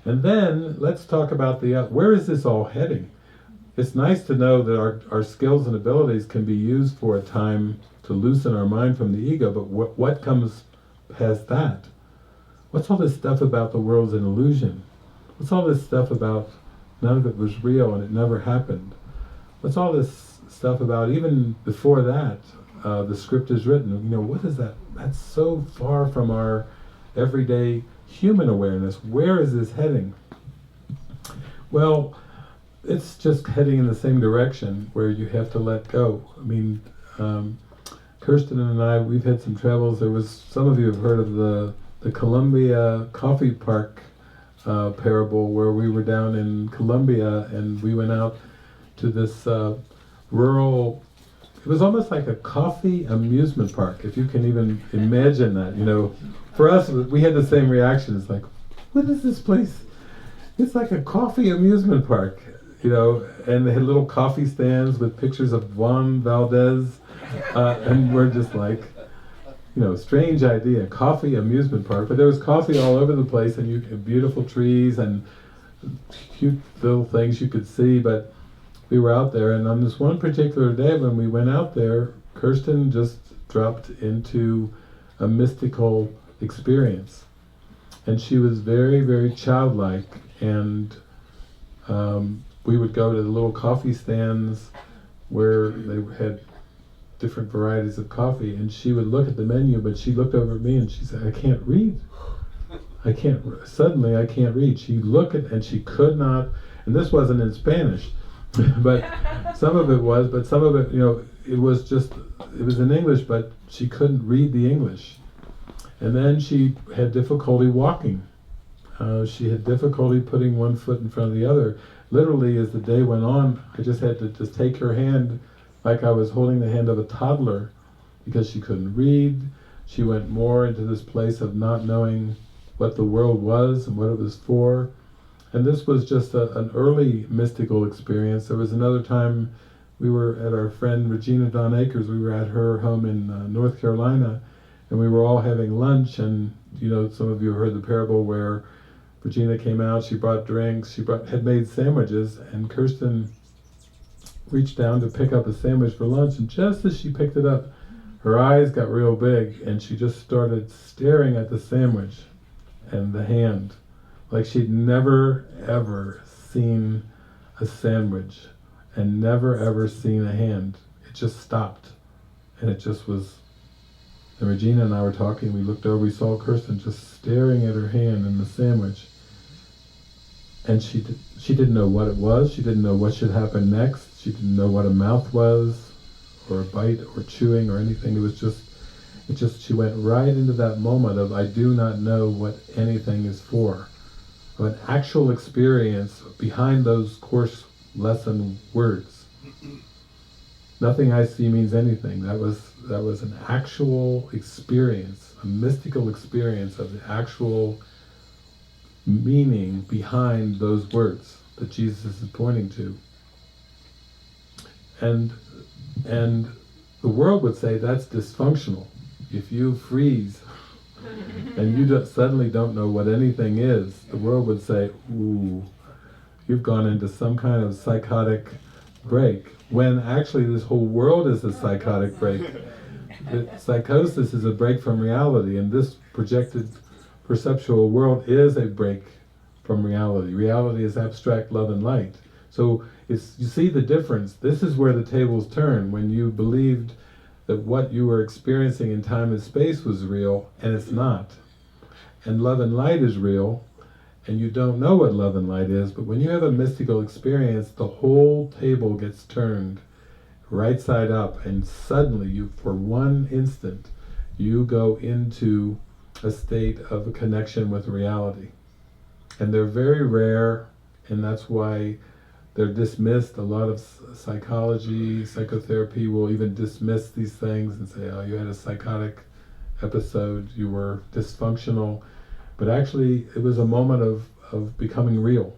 And then let's talk about where is this all heading? It's nice to know that our skills and abilities can be used for a time to loosen our mind from the ego, but what comes past that? What's all this stuff about the world's an illusion? What's all this stuff about none of it was real and it never happened? What's all this stuff about even before that, the script is written? What is that? That's so far from our everyday human awareness. Where is this heading? Well, it's just heading in the same direction where you have to let go. Kirsten and I, we've had some travels. Some of you have heard of the Columbia Coffee Park parable, where we were down in Colombia and we went out to this rural, it was almost like a coffee amusement park, if you can even imagine that. For us, we had the same reaction. It's like, what is this place? It's like a coffee amusement park, and they had little coffee stands with pictures of Juan Valdez, and we're just like, strange idea, coffee amusement park. But there was coffee all over the place, and beautiful trees and cute little things you could see. But we were out there, and on this one particular day when we went out there, Kirsten just dropped into a mystical experience. And she was very, very childlike, and we would go to the little coffee stands where they had different varieties of coffee, and she would look at the menu, but she looked over at me and she said, I can't read. Suddenly I can't read. She looked at, and she could not, and this wasn't in Spanish, but some of it was, but some of it, it was in English, but she couldn't read the English. And then she had difficulty walking. She had difficulty putting one foot in front of the other. Literally, as the day went on, I just had to just take her hand like I was holding the hand of a toddler, because she couldn't read. She went more into this place of not knowing what the world was and what it was for. And this was just an early mystical experience. There was another time we were at our friend Regina Don Akers. We were at her home in North Carolina, and we were all having lunch. And some of you heard the parable where Regina came out, she brought drinks, had made sandwiches, and Kirsten reached down to pick up a sandwich for lunch, and just as she picked it up, her eyes got real big, and she just started staring at the sandwich and the hand, like she'd never ever seen a sandwich and never ever seen a hand. It just stopped, and it just was. And Regina and I were talking, we looked over, we saw Kirsten just staring at her hand and the sandwich. And she didn't know what it was, she didn't know what should happen next, she didn't know what a mouth was, or a bite, or chewing, or anything. It was just, she went right into that moment of, I do not know what anything is for. Of an actual experience behind those course lesson words. Nothing I see means anything. That was an actual experience, a mystical experience of the actual meaning behind those words that Jesus is pointing to. And the world would say that's dysfunctional. If you freeze and you suddenly don't know what anything is, the world would say, ooh, you've gone into some kind of psychotic break, when actually this whole world is a psychotic break. Psychosis is a break from reality, and this projected perceptual world is a break from reality. Reality is abstract love and light. So you see the difference. This is where the tables turn, when you believed that what you were experiencing in time and space was real, and it's not. And love and light is real, and you don't know what love and light is, but when you have a mystical experience, the whole table gets turned right side up, and suddenly you, for one instant, you go into a state of a connection with reality. And they're very rare, and that's why they're dismissed. A lot of psychology, psychotherapy will even dismiss these things and say, oh, you had a psychotic episode, you were dysfunctional. But actually, it was a moment of becoming real.